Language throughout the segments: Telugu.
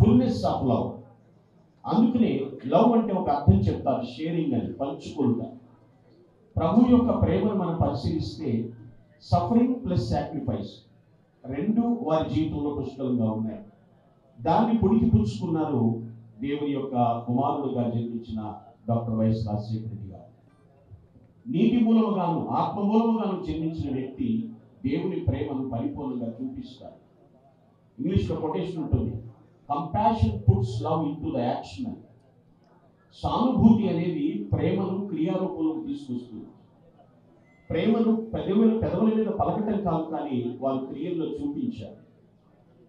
Fullness of love. అందుకనే లవ్ అంటే ఒక అర్థం చెప్తారు, షేరింగ్ అని, పంచుకుంటా. ప్రభు యొక్క ప్రేమను మనం పరిశీలిస్తే సఫరింగ్ ప్లస్ సాక్రిఫైస్ రెండు వారి జీవితంలో పుష్కలంగా ఉన్నాయి. దాన్ని పుడికి పుచ్చుకున్నారు దేవుని యొక్క కుమారుడుగా జన్మించిన డాక్టర్ వైఎస్ రాజశేఖర రెడ్డి గారు. నీటి మూలముగాను ఆత్మ మూలముగాను జన్మించిన వ్యక్తి దేవుని ప్రేమను పరిపూర్ణంగా చూపిస్తారు. ఇంగ్లీష్లో కొటేషన్ ఉంటుంది, compassion puts love in to the action. సానుభూతి అనేది ప్రేమను క్రియారూపంలోకి తీసుకొస్తుంది. ప్రేమను పెదవుల మీద పలకటం కాదు, కానీ వారు క్రియల్లో చూపించారు.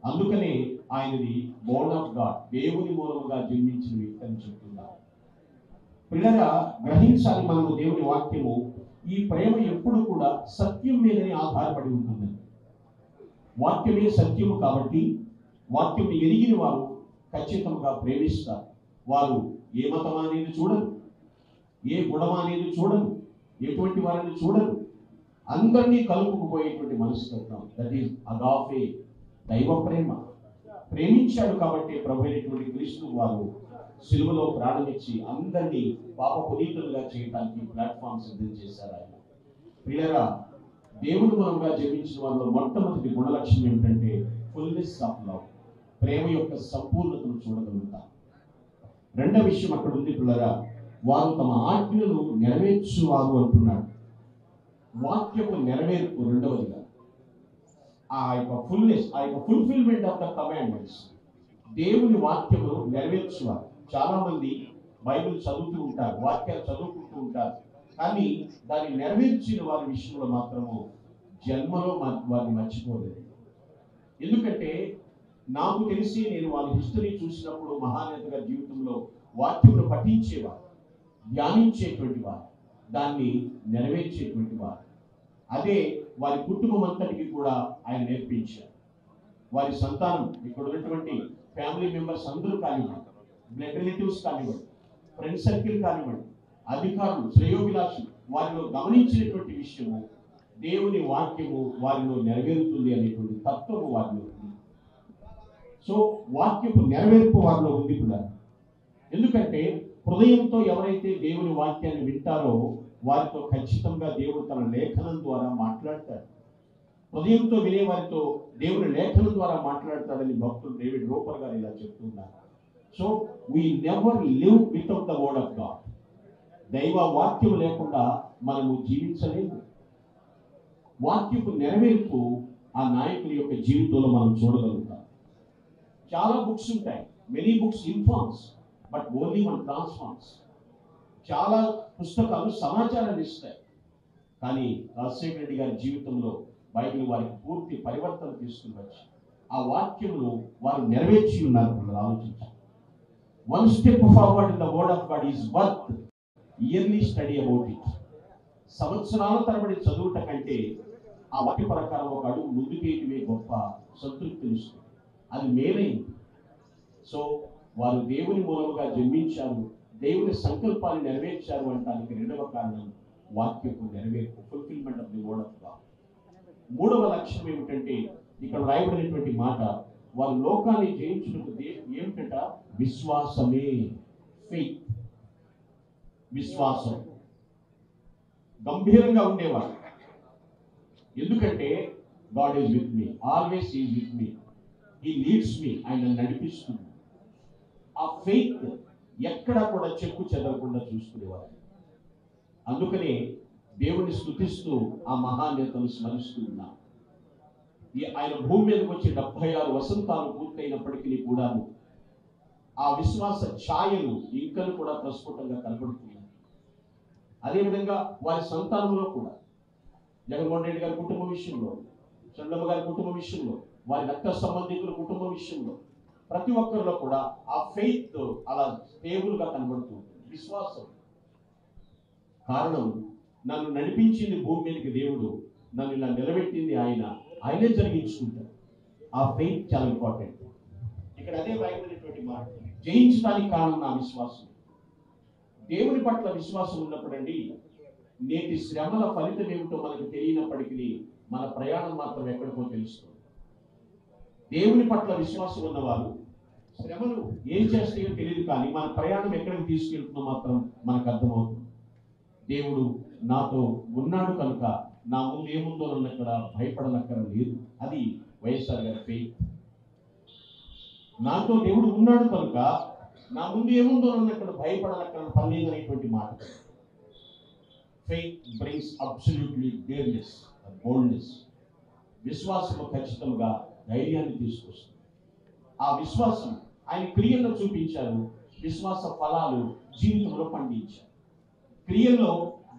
అందుకనే ఆయనది బోర్న్ ఆఫ్ గాడ్, దేవుని మూలముగా జన్మించిన వ్యక్తి అని చెప్తున్నారు. పిల్లగా గ్రహించాలి మనము దేవుని వాక్యము. ఈ ప్రేమ ఎప్పుడు కూడా సత్యం మీదనే ఆధారపడి ఉంటుందని. వాక్యమే సత్యము కాబట్టి వాక్యం ఎరిగిన వారు ఖచ్చితంగా ప్రేమిస్తారు. వారు ఏ మతం అనేది చూడరు, ఏ గుణం అనేది చూడరు, ఎటువంటి వారిని చూడరు. అందరినీ కలుపుకుపోయేటువంటి మనస్తత్వం, దట్ ఈస్ అగాపే, దైవ ప్రేమ. ప్రేమించాడు కాబట్టి ప్రభు అయినటువంటి క్రీస్తు వారు సిలువలో ప్రాణమిచ్చి అందరినీ పాప పునీతులుగా చేయడానికి ప్లాట్ఫామ్ సిద్ధం చేశారు ఆయన. ప్రియరా, దేవుని మూలంగా జన్మించిన వారిలో మొట్టమొదటి గుణలక్షణం ఏమిటంటే ఫుల్నెస్ ఆఫ్ లవ్, ప్రేమ యొక్క సంపూర్ణతను చూడగలుగుతారు. రెండవ విషయం అక్కడ ఉంది పిల్లరా, వారు తమ ఆజ్ఞలను నెరవేర్చువారు అంటున్నాడు. వాక్యపు నెరవేర్పు రెండవదిగా, ఆ యొక్క ఫుల్నెస్, ఆ యొక్క ఫుల్ఫిల్మెంట్ ఆఫ్ ద కమాండ్మెంట్స్, దేవుని వాక్యమును నెరవేర్చువారు. చాలా మంది బైబిల్ చదువుతూ ఉంటారు, వాక్యాలు చదువుకుంటూ ఉంటారు, కానీ దాన్ని నెరవేర్చిన వారి విషయంలో మాత్రము జన్మలో వారిని మర్చిపోలేదు. ఎందుకంటే నాకు తెలిసి నేను వాళ్ళ హిస్టరీ చూసినప్పుడు మహానేతగా జీవితంలో వాక్యమును పఠించేవారు, ధ్యానించేటువంటి వారు, దాన్ని నెరవేర్చేటువంటి వారు. అదే వారి కుటుంబం అంతటికి కూడా ఆయన నేర్పించారు. వారి సంతానం, ఇక్కడ ఉన్నటువంటి ఫ్యామిలీ మెంబర్స్ అందరూ కానివ్వండి, బ్లడ్ రిలేటివ్స్ కానివ్వండి, ఫ్రెండ్ సర్కిల్ కానివ్వండి, అధికారులు, శ్రేయోభిలాషులు, వారిలో గమనించినటువంటి విషయము దేవుని వాక్యము వారిలో నెరవేరుతుంది అనేటువంటి తత్వము వారిలో ఉంది. సో వాక్యపు నెరవేర్పు వారిలో ఉంది కూడా. ఎందుకంటే హృదయంతో ఎవరైతే దేవుని వాక్యాన్ని వింటారో వారితో ఖచ్చితంగా దేవుడు తన లేఖనం ద్వారా మాట్లాడతాడు. హృదయంతో వినే వారితో దేవుని లేఖనం ద్వారా మాట్లాడతాడని భక్తుడు డేవిడ్ రోపర్ గారు ఇలా చెప్తున్నారు. So we never live without the word of God. దైవ వాక్యం లేకుండా మనము జీవించలేము. వాక్యపు నెరవేర్పు ఆ నాయకుల యొక్క జీవితంలో మనం చూడగలుగుతాం. చాలా బుక్స్ ఉంటాయి, many books informs but only one transforms. చాలా పుస్తకాలు సమాచారాన్ని ఇస్తాయి, కానీ రాజశేఖర రెడ్డి గారి జీవితంలో బైబిల్ వారికి పూర్తి పరివర్తన తీసుకుని వచ్చి ఆ వాక్యమును వారు నెరవేర్చి ఉన్నారు. ఆలోచించాలి. One step forward in the word of God is worth yearly study about it. సంవత్సరాల తరబడి చదువుట కంటే ఆ వాక్య ప్రకారం ఒక అడుగు ముందుకేయటమే గొప్ప సంతృప్తినిస్తుంది. అది మేలైంది. సో వారు దేవుని మూలముగా జన్మించారు, దేవుని సంకల్పాన్ని నెరవేర్చారు అంటానికి రెండవ కారణం వాక్యపు నెరవేర్పు, fulfilment of the word of God. మూడవ లక్ష్యం ఏమిటంటే ఇక్కడ రాయబడినటువంటి మాట, వారు లోకాన్ని జయించుటకు ఏమిటట? విశ్వాసమే, ఫెయిత్, విశ్వాసం. గంభీరంగా ఉండేవారు. ఎందుకంటే God is with me, always is with me, he leads me, ఆయన నడిపిస్తుంది. ఆ ఫెయిత్ ఎక్కడా కూడా చెక్కు చెదరకుండా చూసుకునేవారు. అందుకనే దేవుని స్తుతిస్తూ ఆ మహానేతను స్మరిస్తూ ఉన్నాం. ఆయన భూమి మీదకి వచ్చి 76 వసంతాలు పూర్తయినప్పటికీ కూడా ఆ విశ్వాస ఛాయలు ఇంకను కూడా ప్రస్ఫుటంగా కనబడుతున్నాయి. అదేవిధంగా వారి సంతానంలో కూడా జగన్మోహన్ రెడ్డి గారి కుటుంబ విషయంలో, చంద్రబాబు గారి కుటుంబ విషయంలో, వారి రక్త సంబంధికుల కుటుంబ విషయంలో, ప్రతి ఒక్కరిలో కూడా ఆ ఫెయిత్ అలా స్టేబుల్గా కనబడుతుంది, విశ్వాసం. కారణం, నన్ను నడిపించింది భూమి మీదకి దేవుడు, నన్ను ఇలా నిలబెట్టింది ఆయనే జరిగించుకుంటారు. ఆ ఫెయిత్ చాలా ఇంపార్టెంట్. ఇక్కడ అదే రాయబడినటువంటి మాట, జయించడానికి కారణం నా విశ్వాసం. దేవుని పట్ల విశ్వాసం ఉన్నప్పుడండి, నేటి శ్రమల ఫలితం ఏమిటో మనకు తెలియనప్పటికీ మన ప్రయాణం మాత్రం ఎక్కడికో తెలుస్తుంది. దేవుని పట్ల విశ్వాసం ఉన్నవారు శ్రమలు ఏం చేస్తాయో తెలియదు, కానీ మన ప్రయాణం ఎక్కడికి తీసుకెళ్తుందో మాత్రం మనకు అర్థమవుతుంది. దేవుడు నాతో ఉన్నాడు కనుక నా ముందు ఏముందో అక్కడ భయపడనక్కర లేదు. అది వైఎస్ఆర్ గారి ఫెయిత్. నాతో దేవుడు ఉన్నాడు కనుక నా ముందు ఏముందో అక్కడ భయపడనక్కర పని లేదనేటువంటి మాట. Faith brings absolutely డేర్నెస్, boldness. విశ్వాసము ఖచ్చితంగా ధైర్యాన్ని తీసుకొస్తుంది. ఆ విశ్వాసం ఆయన క్రియల్లో చూపించారు. విశ్వాస ఫలాలు జీవితంలో పండించారు. క్రియల్లో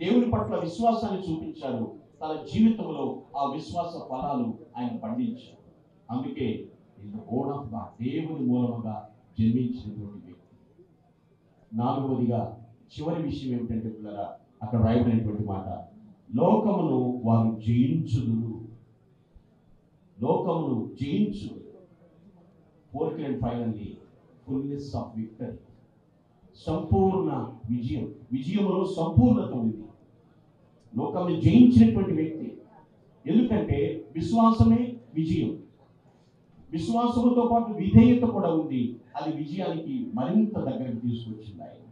దేవుని పట్ల విశ్వాసాన్ని చూపించారు. తన జీవితంలో ఆ విశ్వాస ఫలాలు ఆయన పండించారు. అందుకే దేవుని మూలముగా జన్మించినటువంటి వ్యక్తి. నాలుగవదిగా చివరి విషయం ఏమిటంటే పిల్లరా, అక్కడ రాయబడినటువంటి మాట, లోకమును వారు జయించుదురు. లోకమును జయించుదురు. Fourth and finally, fullness of victory. సంపూర్ణ విజయం. విజయంలో సంపూర్ణత ఉంది. లోకాన్ని జయించినటువంటి వ్యక్తి. ఎందుకంటే విశ్వాసమే విజయం. విశ్వాసముతో పాటు విధేయత కూడా ఉంది. అది విజయానికి మరింత దగ్గరికి తీసుకొచ్చింది ఆయన.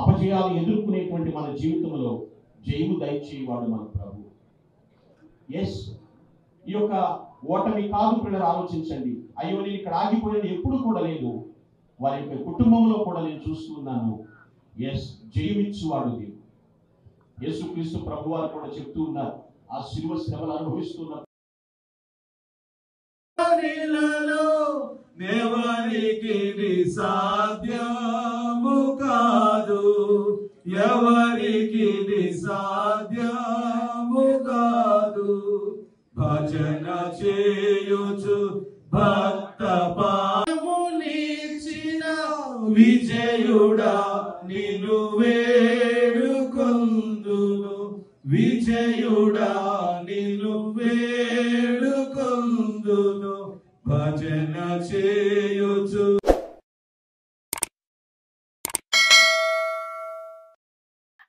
అపజయాలు ఎదుర్కొనేటువంటి మన జీవితంలో జయము దయచేవాడు మన ప్రభు. ఎస్, ఈ యొక్క ఓటమి కాదు పిల్లలు, ఆలోచించండి. అయ్యో నేను ఇక్కడ ఆగిపోయినది ఎప్పుడు కూడా లేదు. వారి యొక్క కుటుంబంలో కూడా నేను చూస్తున్నాను. ఎస్, జయమిచ్చువాడు దేవుడు. యేసుక్రీస్తు ప్రభు వారు కూడా చెప్తూ ఉన్నారు, ఆ శిలువ శ్రమలు అనుభవిస్తున్నారు. ఎవరికి సాధ్యము కాదు, ఎవరికి సాధ్యము కాదు. భజన చేయుచు భక్త పామునిచ్చిన విజయుడా నిన్ను వేడుకొందును, విజయుడా నిన్ను వేడుకొందును, భజన చేయుచు.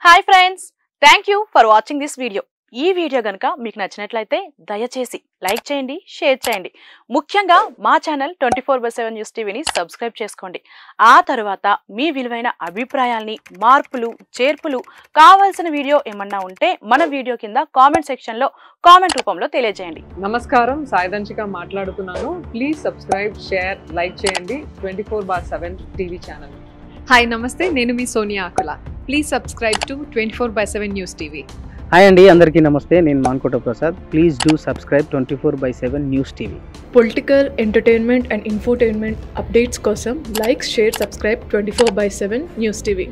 Hi friends, thank you for watching this video. ఈ వీడియో కనుక మీకు నచ్చినట్లయితే దయచేసి లైక్ చేయండి, షేర్ చేయండి. ముఖ్యంగా మా ఛానల్ 24/7 న్యూస్ టీవీని సబ్స్క్రైబ్ చేసుకోండి. ఆ తర్వాత మీ విలువైన అభిప్రాయాల్ని, మార్పులు, చేర్పులు, కావాల్సిన వీడియో ఏమన్నా ఉంటే మన వీడియో కింద కామెంట్ సెక్షన్లో కామెంట్ రూపంలో తెలియజేయండి. నమస్కారం, సాయిదంచిక మాట్లాడుతున్నాను. ప్లీజ్ సబ్స్క్రైబ్, షేర్, లైక్ చేయండి 24/7 టీవీ ఛానల్. హాయ్ నమస్తే, నేను మీ Sonia Akula. Please subscribe to 24/7 news TV. Hi అండి, అందరికీ నమస్తే. నేను Mankota Prasad. Please do subscribe 24/7 news TV. Political, entertainment and infotainment updates కోసం like, share, subscribe 24/7 news TV.